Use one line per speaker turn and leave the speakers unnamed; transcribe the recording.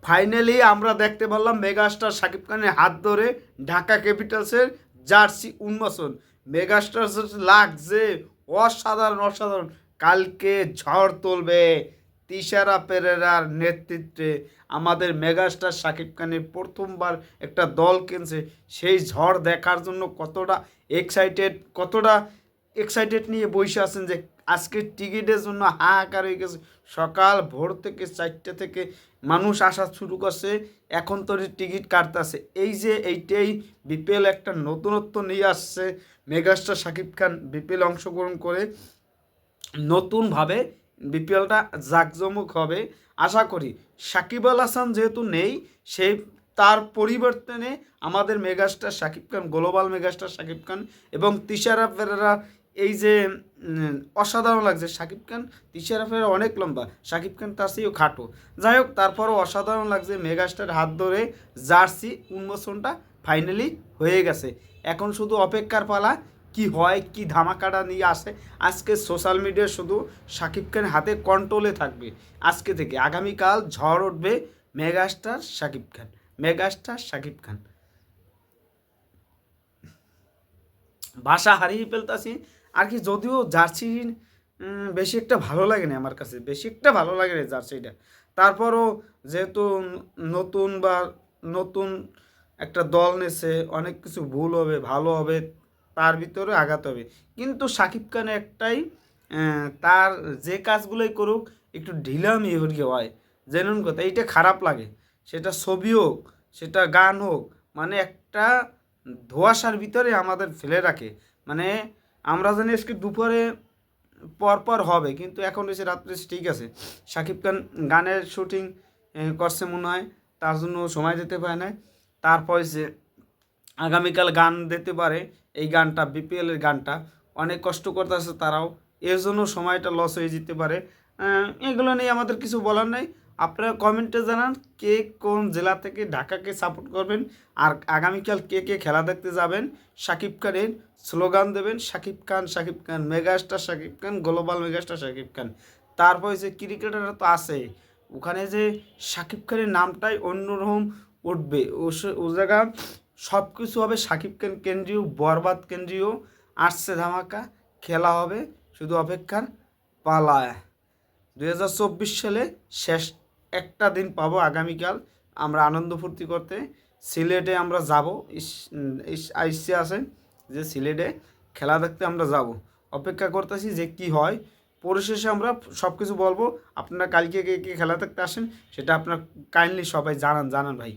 Finally আমরা দেখতে পারলাম মেগাস্টার শাকিব খানের হাত ধরে ঢাকা ক্যাপিটালসের জার্সি উন্মোচন। মেগাস্টার লাগছে অসাধারণ অসাধারণ। কালকে ঝড় তুলবে তিশারা পেরেরার নেতৃত্বে। আমাদের মেগাস্টার শাকিব খানের প্রথমবার একটা দল কিনছে, সেই ঝড় দেখার জন্য কতটা এক্সাইটেড নিয়ে বসে আছেন যে আজকে টিকিটের জন্য হাহাকার হয়ে গেছে। সকাল ভোর থেকে 4টে থেকে মানুষ আসা শুরু করছে, এখন তো টিকিট কাটতেছে। এই যে এইটাই বিপিএল একটা নতুনত্ব নিয়ে আসছে। মেগাস্টার শাকিব খান বিপিএল অংশগ্রহণ করে নতুনভাবে বিপিএলটা জাঁকজমক হবে। আশা করি সাকিব আল হাসান যেহেতু নেই, সেই তার পরিবর্তনে আমাদের megastar Shakib Khan, global megastar Shakib Khan এবং তিশারা পেরেরা, এই যে অসাধারণ লাগছে। শাকিব খান, তিশারা পেরেরা অনেক লম্বা, শাকিব খান তার চেয়েও খাটো। যাই হোক, তারপরও অসাধারণ লাগছে। মেগাস্টার হাত ধরে জার্সি উন্মোচনটা ফাইনালি হয়ে গেছে। এখন শুধু অপেক্ষার পালা, কি হয়, কি ধামাকাটা নিয়ে আসে। আজকে সোশ্যাল মিডিয়া শুধু শাকিব খানের হাতে কন্ট্রোলে থাকবে। আজকে থেকে আগামীকাল ঝড় উঠবে মেগাস্টার শাকিব খান, মেগাস্টার শাকিব খান। ভাষা হারিয়ে ফেলতেছি আর কি। যদিও জার্সি বেশি একটা ভালো লাগে না, আমার কাছে বেশি একটা ভালো লাগে না জার্সিটা। তারপরও যেহেতু নতুন একটা দল নেছে, অনেক কিছু ভুল হবে, ভালো হবে, তার ভিতরে আঘাত হবে। কিন্তু শাকিব খানের একটাই, তার যে কাজগুলোই করুক একটু ঢিলামি হয়, জেনুন কথা। এইটা খারাপ লাগে, সেটা ছবি হোক, সেটা গান হোক, মানে একটা ধোঁয়াশার ভিতরে আমাদের ফেলে রাখে। মানে আমরা জানি আজকে দুপুরে পর হবে, কিন্তু এখন এসে রাত্রে ঠিক আছে। শাকিব খান গানের শুটিং করছে মনে হয়, তার জন্য সময় দিতে পারে না। তারপর যে আগামীকাল গান দিতে পারে, এই গানটা বিপিএলের গানটা অনেক কষ্ট করতেছে তারাও, এর জন্য সময়টা লস হয়ে যেতে পারে। এগুলো নিয়ে আমাদের কিছু বলার নাই। আপনারা কমেন্টে জানান কে কোন জেলা থেকে ঢাকাকে সাপোর্ট করবেন, আর আগামীকাল কে কে খেলা দেখতে যাবেন। শাকিব খানের স্লোগান দেবেন, Shakib Khan megastar Shakib Khan, global megastar Shakib Khan. তারপর যে ক্রিকেটাররা তো আছে, ওখানে যে শাকিব খানের নামটাই অন্যরকম উঠবে। ও জায়গা সব কিছু হবে শাকিব খান কেন্দ্রীয়, বরবাদ কেন্দ্রীয়। আসছে ধামাকা, খেলা হবে, শুধু অপেক্ষার পালায়। 2024 সালে শেষ একটা দিন পাবো আগামীকাল, আমরা আনন্দ ফুর্তি করতে সিলেটে আমরা যাব। ইচ্ছে আছে যে সিলেটে খেলা দেখতে আমরা যাব। অপেক্ষা করতেছি যে কি হয়। পরিশেষে আমরা সব কিছু বলবো। আপনারা কালকে কে কে খেলা দেখতে আসেন সেটা আপনার কাইন্ডলি সবাই জানান ভাই।